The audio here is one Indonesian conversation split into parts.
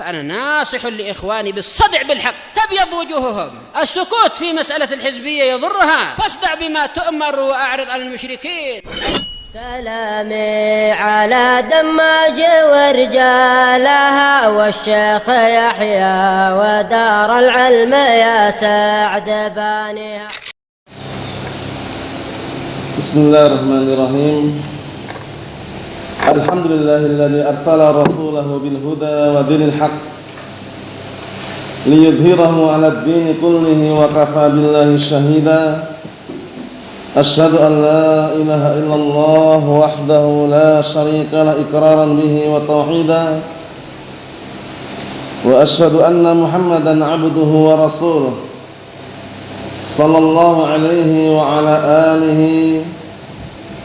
فأنا ناصح لإخواني بالصدع بالحق تبيض وجوههم. السكوت في مسألة الحزبية يضرها، فاصدع بما تؤمر وأعرض عن المشركين. سلامي على دماج ورجالها والشيخ يحيى ودار العلم يا سعد بانيها. بسم الله الرحمن الرحيم. الحمد لله الذي أرسل رسوله بالهدى ودين الحق ليظهره على الدين كله وكفى بالله شهيدا. أشهد أن لا إله إلا الله وحده لا شريك له إقرارا به وتوحيدا، وأشهد أن محمدا عبده ورسوله صلى الله عليه وعلى آله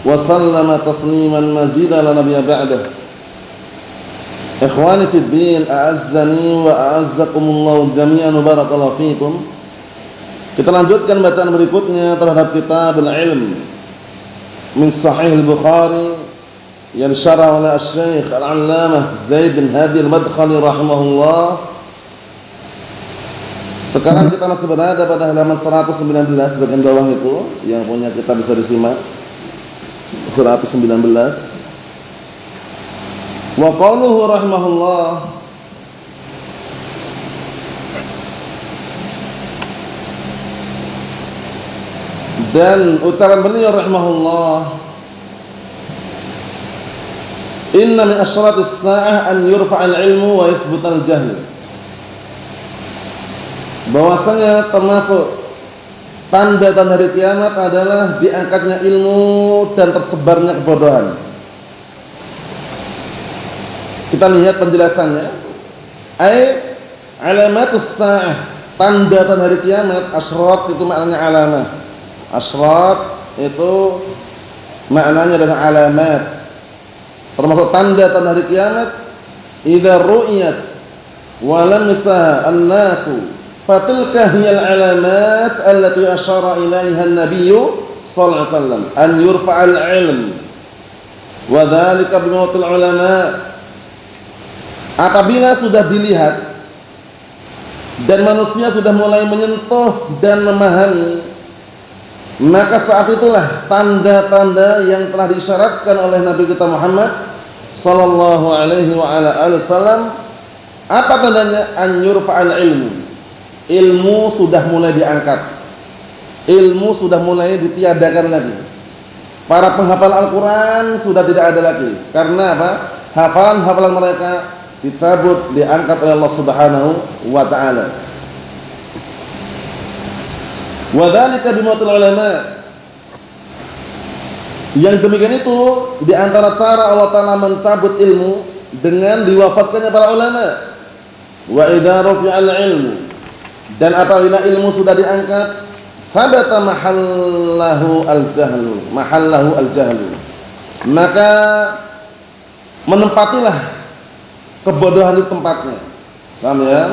وسلم تسليما مزيدا لا نبي بعده. إخواني في الدين أعزني وأعزكم الله جميعا وبارك فيكم. Kita lanjutkan bacaan berikutnya terhadap kitab al-ilm min Sahih al-Bukhari yang disyarah oleh Syekh Al-Allamah Zaid bin Hadi al-Madkhali rahimahullah. Sekarang kita masih berada pada halaman 119 bagian bawah itu, yang punya kita bisa disimak 119. Wa qauluhu rahimahullah, dan ucapan beliau rahimahullah, inna min asyratis sa'ah an yurfa'al ilmu wa yasbutal jahl. Bahwasanya termasuk tanda-tanda hari kiamat adalah diangkatnya ilmu dan tersebarnya kebodohan. Kita lihat penjelasannya. Ai alamatus sa'ah, tanda-tanda hari kiamat. Asyrat itu maknanya alamah. Asyrat itu maknanya adalah alamat. Termasuk tanda-tanda hari kiamat, idza ru'iyat wa lam yasaha an-nasu fatilka hiyal alamat allati asyara ilaiha an-nabiy sallallahu alaihi wasallam an yurfa'al ilm wa dzalika bi mautil ulama. Apabila sudah dilihat dan manusia sudah mulai menyentuh dan memahami, maka saat itulah tanda-tanda yang telah disyaratkan oleh Nabi kita Muhammad sallallahu alaihi wa ala alihi wasallam. Apa tandanya? An yurfa'al ilmu. Ilmu sudah mulai diangkat. Ilmu sudah mulai ditiadakan lagi. Para penghafal Al-Qur'an sudah tidak ada lagi. Karena apa? Hafalan-hafalan mereka dicabut, diangkat oleh Allah Subhanahu wa taala. Wadzalika bimautil ulama. Yang demikian itu di antara cara Allah Taala mencabut ilmu dengan diwafatkannya para ulama. Wa idza rufi'al ilmu, dan apabila ilmu sudah diangkat, sabata mahallahu al-jahlu, maka menempatilah kebodohan di tempatnya. Paham ya?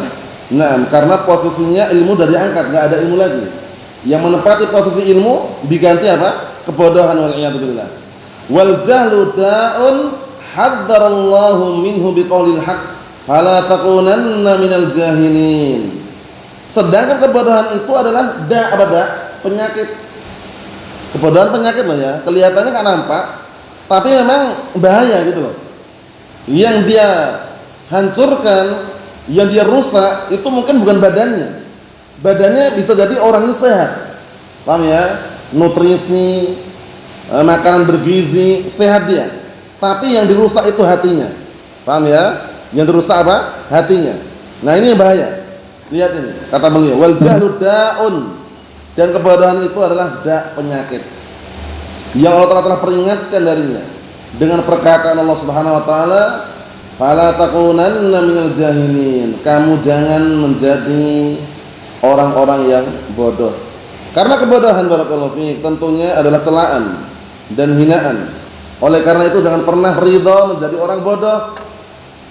Nah, karena posisinya ilmu sudah diangkat, enggak ada ilmu lagi. Yang menempati posisi ilmu diganti apa? Kebodohan, wal iyad billah. Wal jahlu da'un haddarallahu minhu biqaulil haqq fala takunanna minal jahilin. Sedangkan kebodohan itu adalah penyakit. Kebodohan penyakit loh ya. Kelihatannya enggak nampak, tapi memang bahaya gitu loh. Yang dia hancurkan, yang dia rusak itu mungkin bukan badannya. Badannya bisa jadi orang ini sehat, paham ya, nutrisi, makanan bergizi, sehat dia. Tapi yang dirusak itu hatinya, paham ya? Yang dirusak apa? Hatinya. Nah ini bahaya. Lihat ini, kata beliau, wal jahlu da'un, dan kebodohan itu adalah penyakit yang Allah Ta'ala telah peringatkan darinya dengan perkataan Allah Subhanahu Wa Taala, fala takunanna minal jahilin, kamu jangan menjadi orang-orang yang bodoh. Karena kebodohan, barakallahu fiik, tentunya adalah celaan dan hinaan. Oleh karena itu jangan pernah ridha menjadi orang bodoh.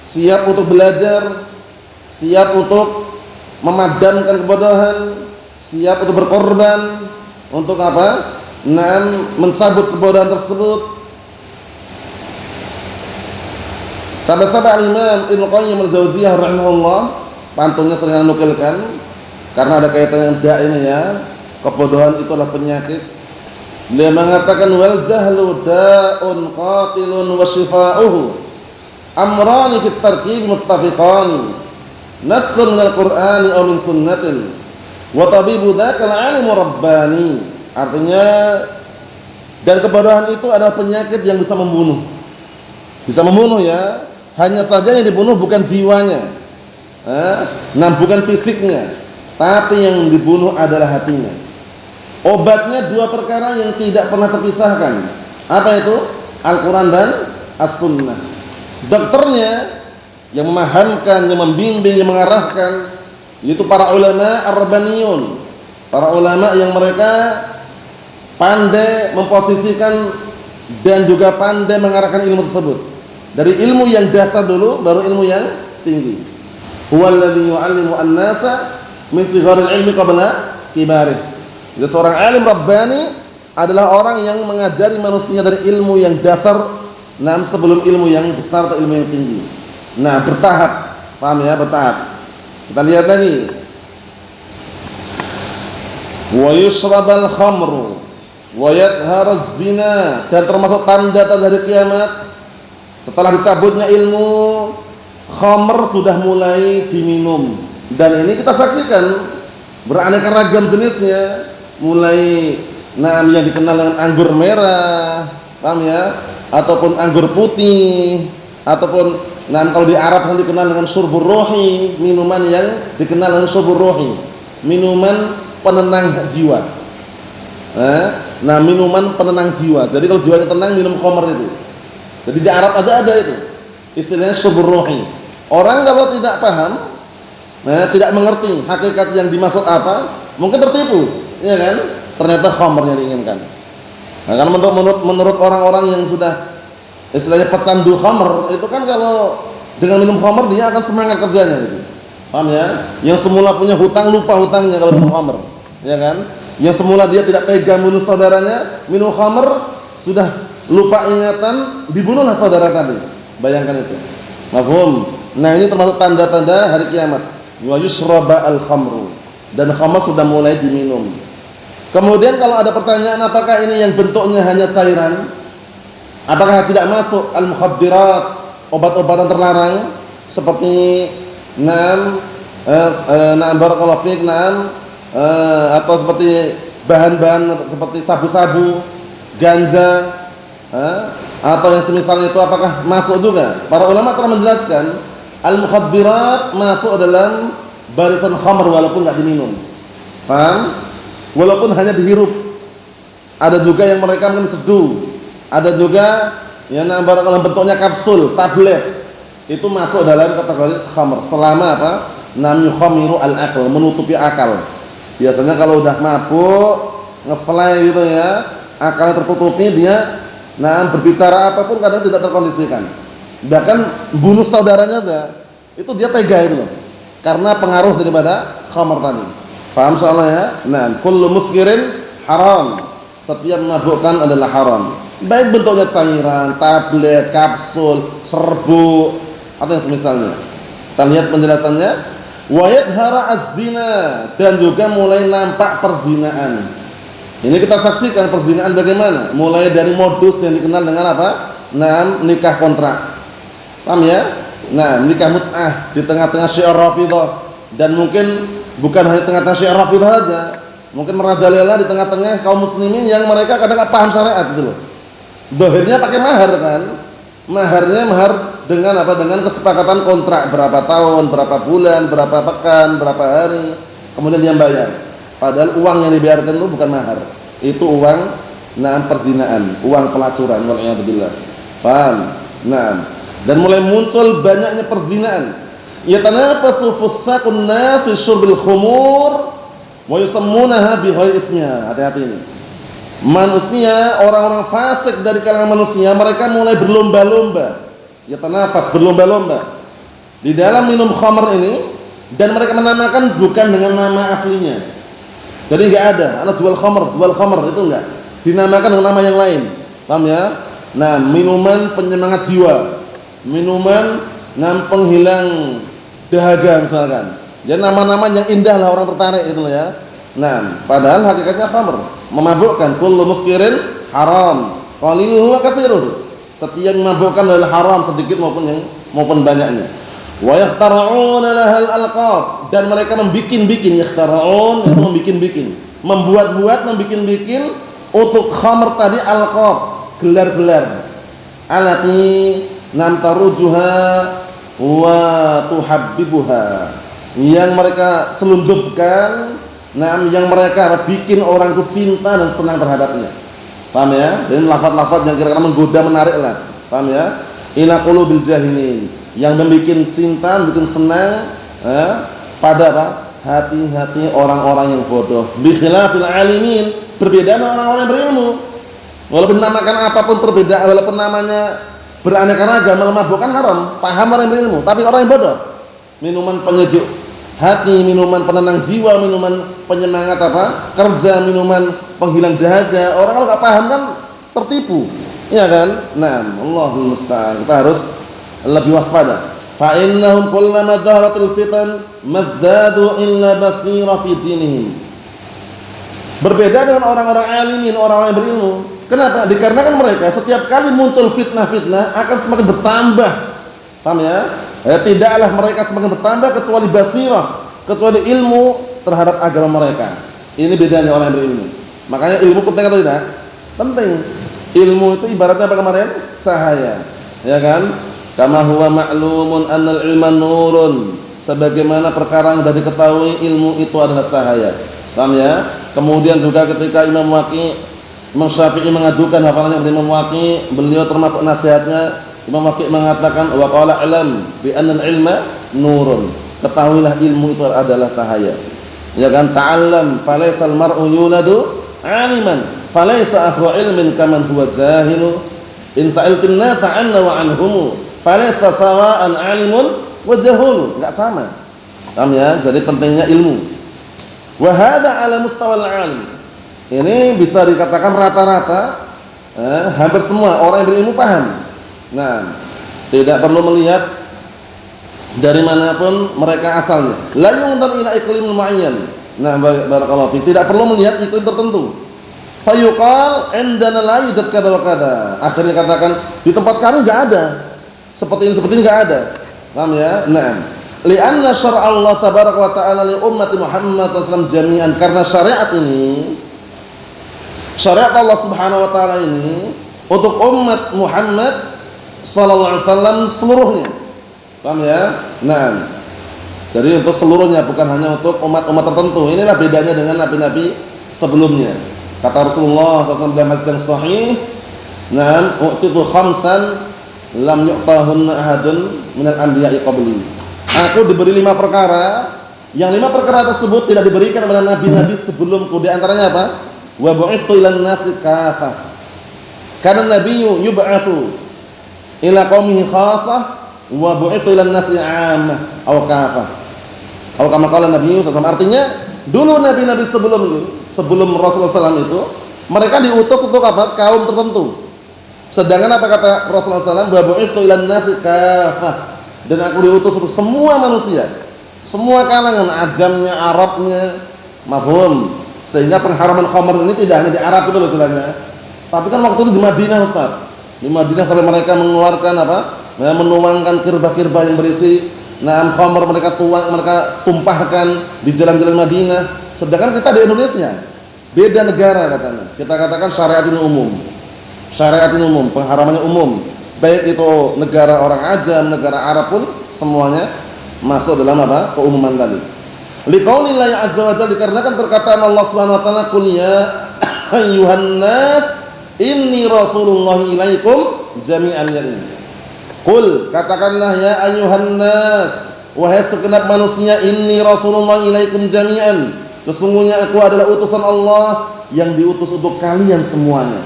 Siap untuk belajar, siap untuk memadamkan kebodohan, siap untuk berkorban untuk apa? Mencabut kebodohan tersebut. Sampai-sampai Al-Imam Ibnu Qayyim Al-Jauziyah rahimahullah, pantunnya sering nukilkan karena ada kaitannya dengan ini ya, kebodohan itu adalah penyakit. Dia mengatakan wal jahlu da'un qatilun wa shifa'uhu amrani fit tarkib muttafiqan nassun minal qur'ani aw min sunnatin wa tabibu dzakal alimu rabbani. Artinya, dan kebodohan itu adalah penyakit yang bisa membunuh. Bisa membunuh ya. Hanya saja yang dibunuh bukan jiwanya. Bukan fisiknya, tapi yang dibunuh adalah hatinya. Obatnya dua perkara yang tidak pernah terpisahkan. Apa itu? Al-Quran dan As-Sunnah. Dokternya yang memahamkan, yang membimbing, yang mengarahkan, yaitu para ulama ar-rabbaniyun, para ulama yang mereka pandai memposisikan dan juga pandai mengarahkan ilmu tersebut. Dari ilmu yang dasar dulu, baru ilmu yang tinggi. Huwallazi yu'allimu an-nasa min sigharil ilmi qabla kibarih. Jadi seorang alim rabbani adalah orang yang mengajari manusia dari ilmu yang dasar, sebelum ilmu yang besar atau ilmu yang tinggi. Bertahap, paham ya, bertahap. Kita lihat lagi. Wa yushrabal khamru wa yadhharuz zina, dan termasuk tanda-tanda hari kiamat setelah dicabutnya ilmu, khamr sudah mulai diminum. Dan ini kita saksikan beraneka ragam jenisnya, mulai yang dikenal dengan anggur merah, paham ya, ataupun anggur putih, ataupun kalau di Arab kan dikenal dengan syurbur ruhi, minuman yang dikenal dengan syurbur ruhi, minuman penenang jiwa. Minuman penenang jiwa. Jadi kalau jiwanya tenang, minum khamr itu. Jadi di Arab aja ada itu, istilahnya syurbur ruhi. Orang kalau tidak paham, tidak mengerti hakikat yang dimaksud apa, mungkin tertipu, ya kan? Ternyata khamr yang diinginkan. Karena menurut orang-orang yang sudah istilahnya pecandu khamr, itu kan kalau dengan minum khamr dia akan semangat kerjanya gitu. Paham ya? Yang semula punya hutang lupa hutangnya kalau minum khamr, ya kan? Yang semula dia tidak tega bunuh saudaranya, minum khamr sudah lupa ingatan, dibunuhlah saudara tadi. Bayangkan itu. Mafhum? Ini termasuk tanda-tanda hari kiamat. Wa yushraba al-khamru, dan khamr sudah mulai diminum. Kemudian kalau ada pertanyaan, apakah ini yang bentuknya hanya cairan? Apakah tidak masuk al-mukhaddirat, obat-obatan terlarang seperti barakallahu fiik, atau seperti bahan-bahan seperti sabu-sabu, ganja, atau yang semisal itu, apakah masuk juga? Para ulama telah menjelaskan al-mukhaddirat masuk dalam barisan khamr walaupun enggak diminum. Paham? Walaupun hanya dihirup. Ada juga yang mereka diseduh. Ada juga yang barakallahu bentuknya kapsul, tablet. Itu masuk dalam kategori khamr selama apa? Yukhamiru al-aql, menutupi akal. Biasanya kalau udah mabuk, ngefly gitu ya, akalnya tertutupi, dia berbicara apapun kadang tidak terkondisikan. Bahkan bunuh saudaranya aja, itu dia tega itu loh. Karena pengaruh daripada khamr tadi. Faham soalnya ya? Kullu muskirin haram. Setiap memabukkan adalah haram. Baik bentuknya cairan, tablet, kapsul, serbuk, atau yang semisalnya. Kita lihat penjelasannya. Wa yadhhara az-zina, dan juga mulai nampak perzinaan. Ini kita saksikan perzinaan bagaimana? Mulai dari modus yang dikenal dengan apa? Nikah kontrak. Paham ya? Nikah mut'ah di tengah-tengah syiar Rafidhah, dan mungkin bukan hanya tengah-tengah syiar Rafidhah saja, mungkin merajalela di tengah-tengah kaum muslimin yang mereka kadang enggak paham syariat gitu loh. Dohirnya pakai mahar kan? Maharnya mahar dengan apa? Dengan kesepakatan kontrak berapa tahun, berapa bulan, berapa pekan, berapa hari, kemudian dia bayar. Padahal uang yang dibayarkan itu bukan mahar. Itu uang perzinaan, uang pelacuran, wal'iyadzubillah. Paham? Dan mulai muncul banyaknya perzinaan. Yatanafasu fussaqun nas fi syurbil khumur wa yusammunaha bi ghairi ismiha. Hati-hati ini. Manusia, orang-orang fasik dari kalangan manusia, mereka mulai berlomba-lomba. Yatanafas, berlomba-lomba di dalam minum khamr ini, dan mereka menamakan bukan dengan nama aslinya. Jadi enggak ada, anak jual khamr itu enggak. Dinamakan dengan nama yang lain. Paham ya? Minuman penyemangat jiwa. minuman penghilang dahaga misalkan. Jadi nama-nama yang indah lah orang tertarik itu ya. Nah, padahal hakikatnya khamr, memabukkan. Kullu muskirin haram, qaliluhu wa katsiruhu. Setiap memabukkan adalah haram, sedikit maupun banyaknya. Wa yakhtara'una lahal alqab, dan mereka membikin-bikin, yakhtara'un itu membikin-bikin, membuat-buat, membikin-bikin untuk khamr tadi alqab, gelar-gelar. Alati nam tarujuha wa tuhabbibuha, yang mereka selundupkan, yang mereka bikin orang itu cinta dan senang terhadapnya. Paham ya? Dan lafaz-lafaz yang kira-kira menggoda, menarik lah. Paham ya? Ila qulubil jahilin, yang membuat cinta, membuat senang pada apa? Hati-hati orang-orang yang bodoh. Bi khilafil alimin, berbeda dengan orang-orang yang berilmu. Walaupun dinamakan apapun perbedaan, walaupun namanya beraneka ragam, memabukkan haram, paham orang yang berilmu. Tapi orang yang bodoh, minuman penyejuk hati, minuman penenang jiwa, minuman penyemangat kerja, minuman penghilang dahaga. Orang kalau nggak paham kan tertipu, ya kan? Nah, Allahul musta'an. Kita harus lebih waspada. Fa innahum kullama dhaharatil fitan mazdadu illa basira fi dinihim. Berbeda dengan orang-orang alimin, orang-orang yang berilmu. Kenapa? Dikarenakan mereka setiap kali muncul fitnah-fitnah akan semakin bertambah. Paham ya? Tidaklah mereka semakin bertambah kecuali basirah, kecuali ilmu terhadap agama mereka. Ini bedanya orang yang berilmu. Makanya ilmu penting atau tidak? Penting. Ilmu itu ibaratnya apa kemarin? Cahaya. Ya kan? Kama huwa ma'lumun annal ilma nurun. Sebagaimana perkara yang sudah diketahui, ilmu itu adalah cahaya. Paham ya? Kemudian juga ketika Imam Syafi'i mengadukan hafalannya kepada Imam Waqi', beliau termasuk nasihatnya, Imam Waqi' mengatakan wa qala alam bi anna al-ilma nurun. Ketahuilah ilmu itu adalah cahaya. Ya kan? Ta'allam falaysa al-mar'u yuladu 'aliman falaysa akhu ilmin kaman huwa jahilu. In sa'altin nasa 'anna wa 'anhum falaysa sawa'an 'alimun wa jahul. Enggak sama. Paham ya? Jadi pentingnya ilmu. Wa hadha 'ala mustawal 'alim. Ini bisa dikatakan rata-rata hampir semua orang yang berilmu paham. Nah, tidak perlu melihat dari manapun mereka asalnya. La yundar ila iklim muayyan. Nah, barakallahu fi. Tidak perlu melihat iklim tertentu. Fayuqal indana la yujad kada wa kada. Akhirnya katakan di tempat kami enggak ada. Seperti ini enggak ada. Paham ya? Nah, li'anna syara' Allah tabaraka wa ta'ala li ummati Muhammad sallallahu alaihi wasallam jami'an, karena syariat ini, syariat Allah Subhanahu wa taala ini untuk umat Muhammad sallallahu alaihi wasallam seluruhnya. Paham ya? Nah, jadi untuk seluruhnya, bukan hanya untuk umat-umat tertentu. Inilah bedanya dengan nabi-nabi sebelumnya. Kata Rasulullah sallallahu alaihi wasallam dalam hadis yang sahih, "Na'am, u'titu khamsan lam yu'tahunna ahadun minal anbiya'i qabli." Aku diberi 5 perkara, yang 5 perkara tersebut tidak diberikan kepada nabi-nabi sebelumku. Di antaranya apa? Wa bu'itsu ilan nasi kafah. Karena nabiyyu yub'atsu ila qaumihi khassah wa bu'itsu ilan nasi 'ammah aw kafah. Atau kama qala Nabi sallallahu, artinya dulu nabi-nabi sebelum Rasulullah SAW itu mereka diutus untuk apa? Kaum tertentu. Sedangkan apa kata Rasulullah SAW? Wa bu'itsu ilan nasi kafah. Dan aku diutus untuk semua manusia, semua kalangan, ajamnya, Arabnya, mafhum. Sehingga pengharaman khamr ini tidak hanya di Arab itu loh istilahnya. Tapi kan waktu itu di Madinah, Ustaz. Di Madinah sampai mereka mengeluarkan apa? Menuangkan kirba-kirba yang berisi khamr, mereka tuang, mereka tumpahkan di jalan-jalan Madinah. Sedangkan kita di Indonesia, beda negara katanya. Kita katakan syariat ini umum. Syariat ini umum, pengharamannya umum. Baik itu negara orang ajam, negara Arab pun semuanya masuk dalam apa? Keumuman tadi. Liqaulillahi azza wa jalla, dikarenakan perkataan Allah Subhanahu wa taala, "Qul ya ayyuhan nas inni rasulullah ilaikum jami'an yamin." Qul, katakanlah ya ayyuhan nas, wahai segenap manusia, inni rasulullah ilaikum jami'an. Sesungguhnya aku adalah utusan Allah yang diutus untuk kalian semuanya.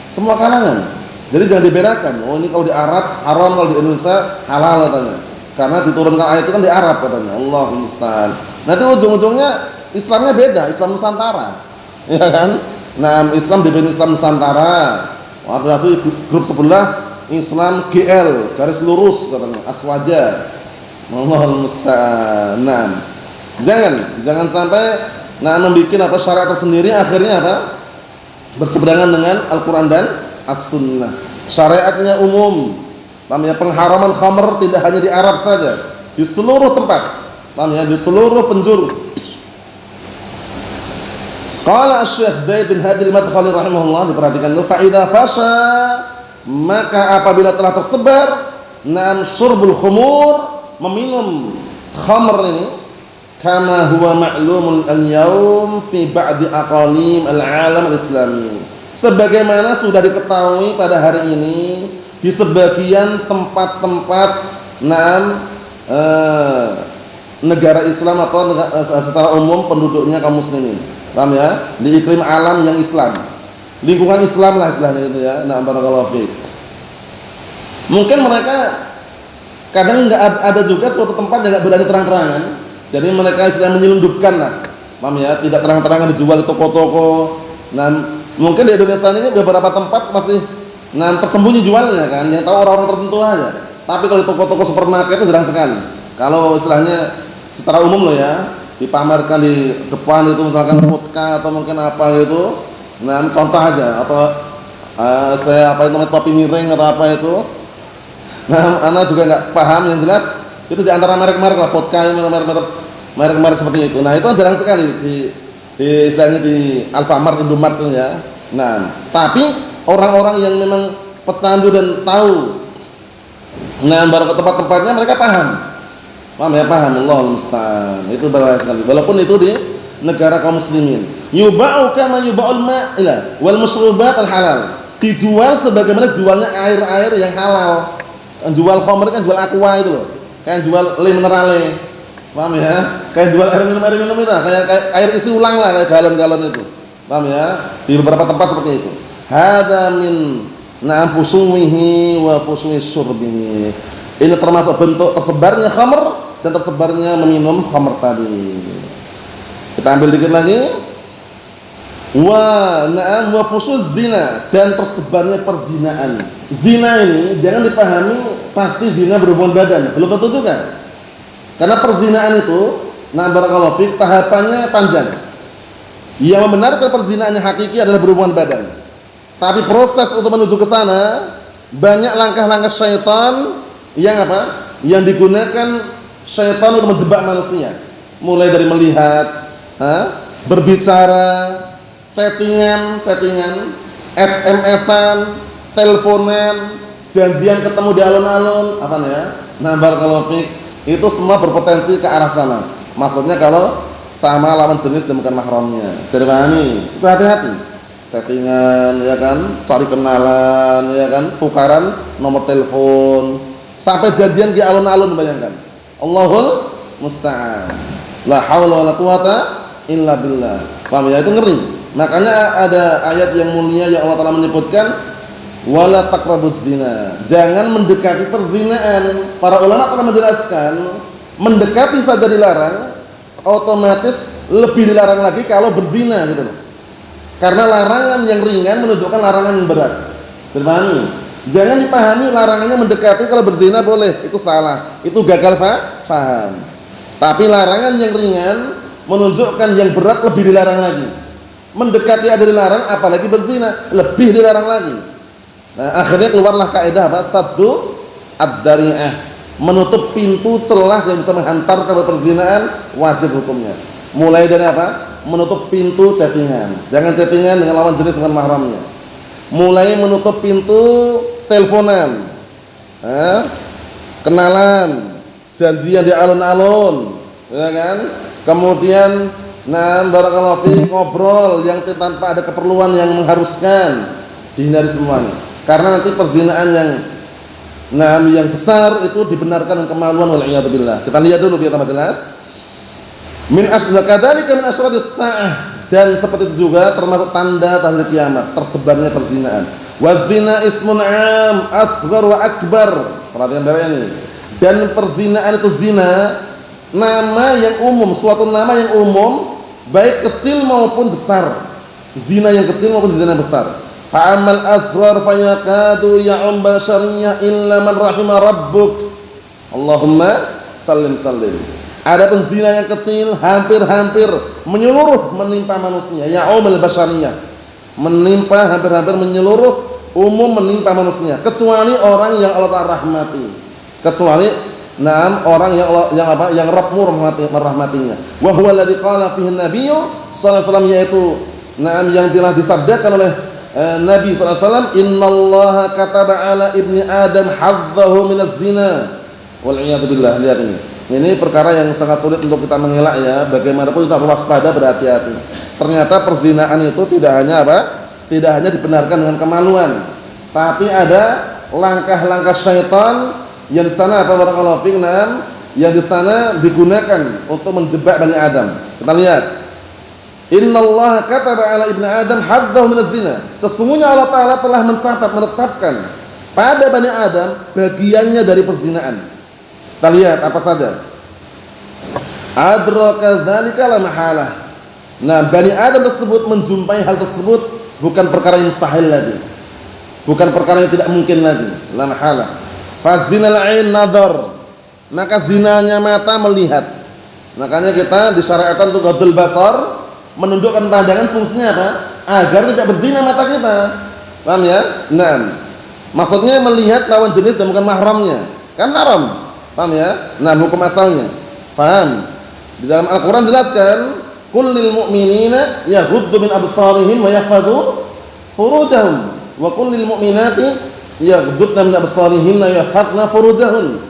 Semua kalangan. Jadi jangan dibedakan. Oh, ini kalau di Arab haram, kalau di Indonesia halal katanya. Karena diturunkan ayat itu kan di Arab katanya. Allahumma musta'an. Nanti ujung-ujungnya Islamnya beda, Islam Nusantara. Ya kan? Nah, Islam dibikin Islam Nusantara. Berarti grup sebelah Islam GL, garis lurus katanya, aswaja. Wallahul musta'an. Nah, jangan sampai membuat syariat tersendiri akhirnya berseberangan dengan Al-Qur'an dan As-Sunnah. Syariatnya umum. Paham ya? Pengharaman khamr tidak hanya di Arab saja, di seluruh tempat. Paham ya? Di seluruh penjuru. Qala Asy-Syaikh Zaid bin Hadi Al-Madkhali rahimahullah, diperhatikan dulu, fa idza fasha, maka apabila telah tersebar syurbul khumur, meminum khamr ini, kama huwa ma'lumun al-yawm fi ba'di aqalim al-alam al-islami, sebagaimana sudah diketahui pada hari ini di sebagian tempat-tempat negara Islam atau secara umum penduduknya kaum muslimin. Paham ya? Di iklim alam yang Islam, lingkungan Islam lah istilahnya itu ya. Barakallahu fiik. Mungkin mereka kadang ada juga suatu tempat yang enggak berani terang-terangan. Jadi mereka sedang menyelundupkan lah. Paham ya? Tidak terang-terangan dijual di toko-toko. Mungkin di Indonesia ini beberapa tempat masih tersembunyi jualnya kan, yang tahu orang-orang tertentu aja. Tapi kalau di toko-toko supermarket itu jarang sekali. Kalau istilahnya secara umum loh ya, dipamerkan di depan itu misalkan vodka atau mungkin apa gitu. Contoh aja, atau saya topi miring atau apa itu. Anak juga enggak paham, yang jelas itu di antara merek-merek lah, vodka, merek-merek seperti itu. Itu jarang sekali di istilahnya di Alfamart, Indomart itu ya. Tapi orang-orang yang memang pecandu dan tahu baru ke tempat-tempatnya, mereka paham. Paham ya? Paham, Allahul musta'an. Itu berbahaya sekali. Walaupun itu di negara kaum muslimin. Yuba'u kama yuba'ul ma'ila wal musyrubat al halal. Dijual sebagaimana jualnya air-air yang halal. Jual khamr kan jual aqua itu loh. Kayak jual le minerale. Paham ya? Kayak jual air minum itu, kayak air isi ulang lah, kayak galon-galon itu. Paham ya? Di beberapa tempat seperti itu. Hada min fusumihi wa fusumi syurbihi. Ini termasuk bentuk tersebarnya khamr dan tersebarnya meminum khamr tadi. Kita ambil dikit lagi. Wa fusuz zina, dan tersebarnya perzinaan. Zina ini jangan dipahami pasti zina berhubungan badan, belum tentu juga. Karena perzinaan itu, barakallahu fiik, tahapannya panjang. Yang membenarkan perzinaan yang hakiki adalah berhubungan badan. Tapi proses untuk menuju ke sana, banyak langkah-langkah syaitan yang digunakan syaitan untuk menjebak manusia. Mulai dari melihat, berbicara, chattingan, SMS-an, teleponan, janjian ketemu di alun-alun, barakallahu fiik, itu semua berpotensi ke arah sana. Maksudnya kalau sama lawan jenis dan bukan mahramnya. Bisa dipahami? Itu hati-hati. Chattingan, ya kan, cari kenalan, ya kan, tukaran nomor telepon, sampai janjian di alun-alun, bayangkan. Allahul musta'an. La haula wala quwata illa billah. Paham ya? Itu ngeri. Makanya ada ayat yang mulia yang Allah Taala menyebutkan wala taqrabuz zina. Jangan mendekati perzinaan. Para ulama telah menjelaskan, mendekati saja dilarang, otomatis lebih dilarang lagi kalau berzina gitu loh. Karena larangan yang ringan menunjukkan larangan yang berat. Dipahami? Jangan dipahami larangannya mendekati kalau berzina boleh, itu salah. Itu gagal faham. Tapi larangan yang ringan menunjukkan yang berat lebih dilarang lagi. Mendekati ada dilarang, apalagi berzina lebih dilarang lagi. Akhirnya keluarlah kaidah saddu ad-dari'ah, menutup pintu celah yang bisa menghantar ke perzinaan, wajib hukumnya. Mulai dari menutup pintu chattingan. Jangan chattingan dengan lawan jenis bukan mahramnya. Mulai menutup pintu teleponan, kenalan, janjian di alun-alun, ya kan? Kemudian barakallahu fiik, ngobrol yang tanpa ada keperluan yang mengharuskan, dihindari semuanya. Karena nanti perzinaan yang besar itu dibenarkan kemaluan wal iyad billah. Kita lihat dulu biar tambah jelas. Min asdaqadzalika min asradis saah, dan seperti itu juga termasuk tanda-tanda kiamat, tersebarnya perzinaan. Wazina ismun 'am asghar wa akbar. Perhatikan baik ini. Dan perzinaan itu zina, nama yang umum, suatu nama yang umum, baik kecil maupun besar. Zina yang kecil maupun zina besar. Fa ammal asghar fayakadu ya'um bashariyah illa man rahima rabbuk. Allahumma sallim sallim. Adapun zina yang kecil hampir-hampir menyeluruh menimpa manusia, ya'umul bashariyah. Menimpa hampir-hampir menyeluruh, umum menimpa manusia, kecuali orang yang Allah Ta'ala rahmati. Kecuali orang yang Rabbmu merahmatinya. Wa huwa alladzi qala fihi an-nabiy sallallahu alaihi wasallam, yaitu yang telah disabdakan oleh Nabi sallallahu alaihi wasallam, innallaha kataba ala ibni adam hadzahu minaz zina. Wal iyad billah. Lihat ini. Ini perkara yang sangat sulit untuk kita mengelak ya. Bagaimanapun kita harus waspada, berhati-hati. Ternyata perzinaan itu tidak hanya tidak hanya dibenarkan dengan kemaluan, tapi ada langkah-langkah syaitan yang di sana barakallahu fiik, yang di sana digunakan untuk menjebak Bani Adam. Kita lihat. Innallaha kataba ala ibni adam haddahu minaz zina. Sesungguhnya Allah Ta'ala telah menetapkan pada Bani Adam bagiannya dari perzinaan. Kita lihat apa saja. Adraka dzalika la mahalah. Bani Adam tersebut menjumpai hal tersebut bukan perkara yang mustahil lagi. Bukan perkara yang tidak mungkin lagi. La mahalah. Fazinal ain nadhar. Maka zinanya mata melihat. Makanya kita disyariatkan untuk ghadul basar, menundukkan pandangan, fungsinya apa? Agar tidak berzina mata kita. Paham ya? Maksudnya melihat lawan jenis dan bukan mahramnya. Kan haram. Paham ya? Hukum asalnya. Paham? Di dalam Al-Qur'an jelaskan, qul lil mu'minina yaghuddu min absarihim wa yahfadhu furujahum wa qul lil mu'minati yaghuddna min absarihinna wa yahfadna furujahun.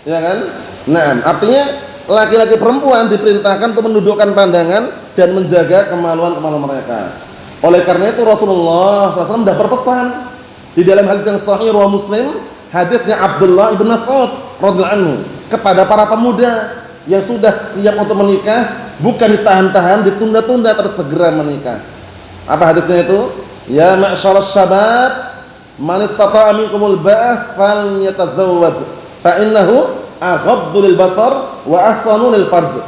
Ya kan? Artinya laki-laki perempuan diperintahkan untuk menundukkan pandangan dan menjaga kemaluan-kemaluan mereka. Oleh karena itu Rasulullah SAW sudah berpesan di dalam hadis yang sahih riwayat Muslim, hadisnya Abdullah ibn Mas'ud radhiyallahu anhu, kepada para pemuda yang sudah siap untuk menikah, bukan ditahan-tahan, ditunda-tunda, tapi segera menikah. Apa hadisnya itu? Ya ma'syaras syabab, man istata'a minkumul ba'ah falyatazawwaj, fa innahu aghaddu lil basar wa ahsanu lil farj.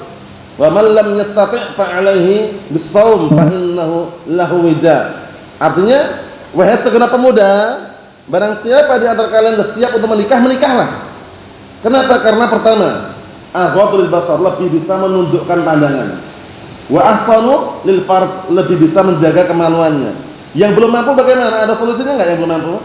Wa man lam yastati' fa 'alaihi bis-shaum fa innahu lahu wija. Artinya, wahai segenap pemuda, barang siapa di antara kalian siap untuk menikah, menikahlah. Kenapa? Karena pertama, aghaddu lil basar, lebih bisa menundukkan pandangan. Wa ahsanu lil farj, lebih bisa menjaga kemaluannya. Yang belum mampu bagaimana? Ada solusinya enggak yang belum mampu?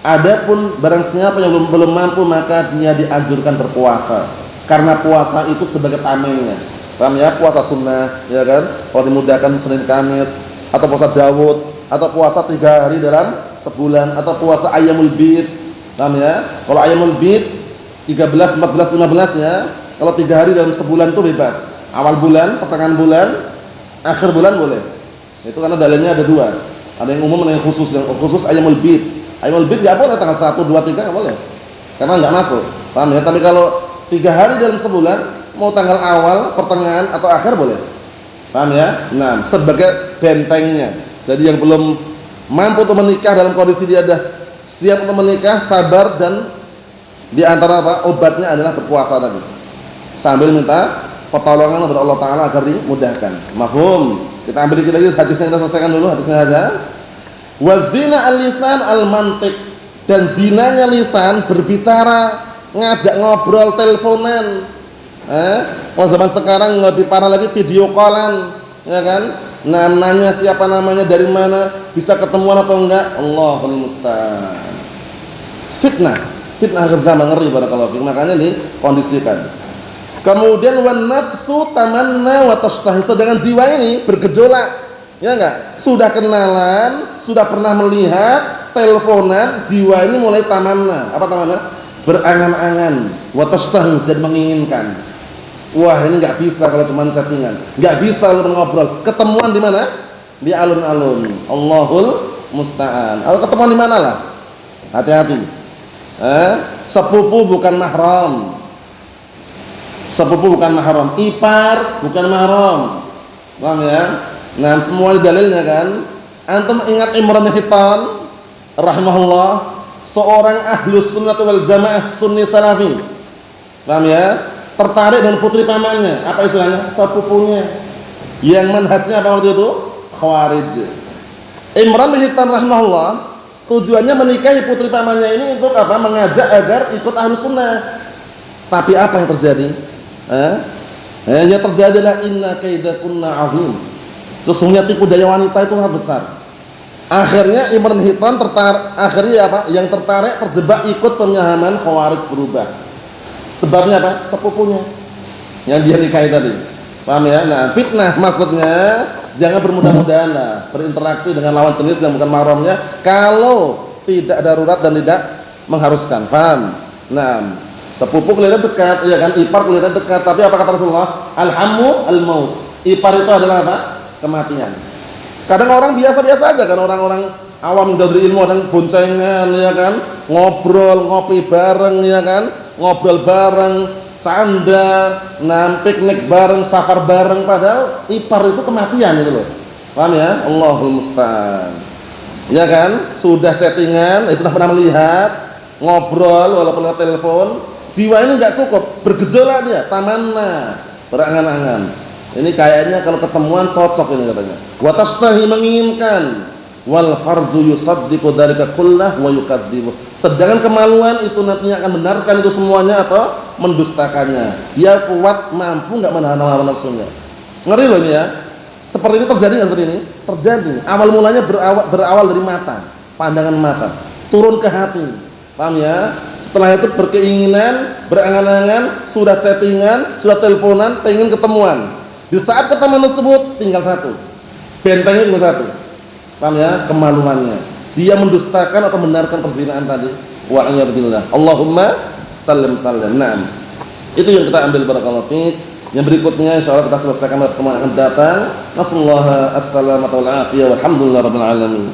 Adapun barang siapa yang belum mampu, maka dia dianjurkan berpuasa. Karena puasa itu sebagai tamengnya. Paham ya? Puasa sunnah, ya kan? Kalau dimudahkan Senin Kamis, atau puasa Daud, atau puasa 3 hari dalam sebulan, atau puasa Ayyamul Bid. Paham ya? Kalau Ayyamul Bid 13, 14, 15 ya. Kalau 3 hari dalam sebulan itu bebas. Awal bulan, pertengahan bulan, akhir bulan boleh. Itu karena dalilnya ada 2. Ada yang umum dan yang khusus. Yang khusus Ayyamul Bid. Ayyamul Bid enggak boleh tanggal 1, 2, 3 enggak boleh. Karena enggak masuk. Paham ya? Tapi kalau 3 hari dalam sebulan, mau tanggal awal, pertengahan atau akhir boleh. Paham ya? Sebagai bentengnya. Jadi yang belum mampu untuk menikah dalam kondisi dia dah siap untuk menikah, sabar, dan di antara obatnya adalah berpuasa tadi. Sambil minta pertolongan kepada Allah Ta'ala agar dimudahkan. Mafhum? Kita ambil dikit lagi hadisnya, kita selesaikan dulu hadisnya aja. Wa zina al-lisan al-mantiq, dan zinanya lisan, berbicara, ngajak ngobrol, teleponan. Kalau zaman sekarang lebih parah lagi, video callan, ya kan? Nanya siapa namanya, dari mana, bisa ketemuan atau enggak, Allahul musta'an. Fitnah akhir zaman, ngeri barakallahu fiik. Makanya dikondisikan. Kemudian wan nafsu tamanna wa tashtahi, sedangkan jiwa ini bergejolak, ya enggak? Sudah kenalan, sudah pernah melihat, teleponan, jiwa ini mulai tamanna. Apa tamanna? Berangan-angan, wa tashtahi, dan menginginkan. Wah, ini enggak bisa kalau cuma chattingan. Enggak bisa lu ngobrol. Ketemuan di mana? Di alun-alun. Allahul musta'an. Kalau ketemuan di mana lah? Hati-hati. Sepupu bukan mahram. Sepupu bukan mahram, ipar bukan mahram. Paham ya? Semua dalilnya kan. Antum ingat Imran bin Hittan rahimahullah, seorang ahlus sunnah wal jamaah sunni salafi. Paham ya? Tertarik dengan putri pamannya. Apa istilahnya? Sepupunya. Yang manhajnya apa waktu itu? Khawarij. Imran bin Hittan rahimahullah tujuannya menikahi putri pamannya ini untuk apa? Mengajak agar ikut Ahlus Sunnah. Tapi apa yang terjadi? Yang terjadi adalah inna kaidakunna azim. Sesungguhnya tipu daya wanita itu sangat besar. Akhirnya Imran bin Hittan yang tertarik terjebak ikut pemahaman Khawarij berubah. Sebabnya apa? Sepupunya yang dia nikahi tadi. Paham ya? Nah, fitnah maksudnya jangan bermudah-mudahan lah berinteraksi dengan lawan jenis yang bukan mahramnya kalau tidak darurat dan tidak mengharuskan. Paham? Nah, sepupu kelihatan dekat, ya kan? Ipar kelihatan dekat, tapi apa kata Rasulullah? Alhamu al-maut. Ipar itu adalah apa? Kematian. Kadang orang biasa-biasa aja kan, orang-orang awam dari ilmu, orang boncengan, ya kan? Ngobrol, ngopi bareng, ya kan? Ngobrol bareng, canda, piknik bareng, safar bareng, padahal ipar itu kematian itu loh. Paham ya? Allahul musta'an. Ya kan? Sudah chattingan, itu sudah pernah melihat, ngobrol walaupun lewat telepon, jiwa ini enggak cukup, bergejolak dia, tamanna, berangan-angan. Ini kayaknya kalau ketemuan cocok ini katanya. Wa tastahi menginginkan, wal farju yusaddiqu dzalika kullah wa yukadzibu. Sedangkan kemaluan itu nantinya akan benarkan itu semuanya atau mendustakannya. Dia kuat, mampu enggak menahan hawa nafsunya. Ngeri loh ini ya. Seperti ini terjadi enggak seperti ini? Terjadi. Awal mulanya berawal dari mata, pandangan mata, turun ke hati. Paham ya? Setelah itu berkeinginan, berangan-angan, sudah chattingan, sudah teleponan, pengen ketemuan. Di saat ketemuan tersebut tinggal satu, bentengnya tinggal satu. Paham ya? Kemaluannya. Dia mendustakan atau membenarkan perzinaan tadi. Wa'iyadzubillah. Allahumma sallim sallim. Naam. Itu yang kita ambil, barakallahu fiik. Yang berikutnya insyaallah kita selesaikan pada pertemuan akan datang. Nasallahu as-salamata wal afiyah walhamdulillahirabbil alamin.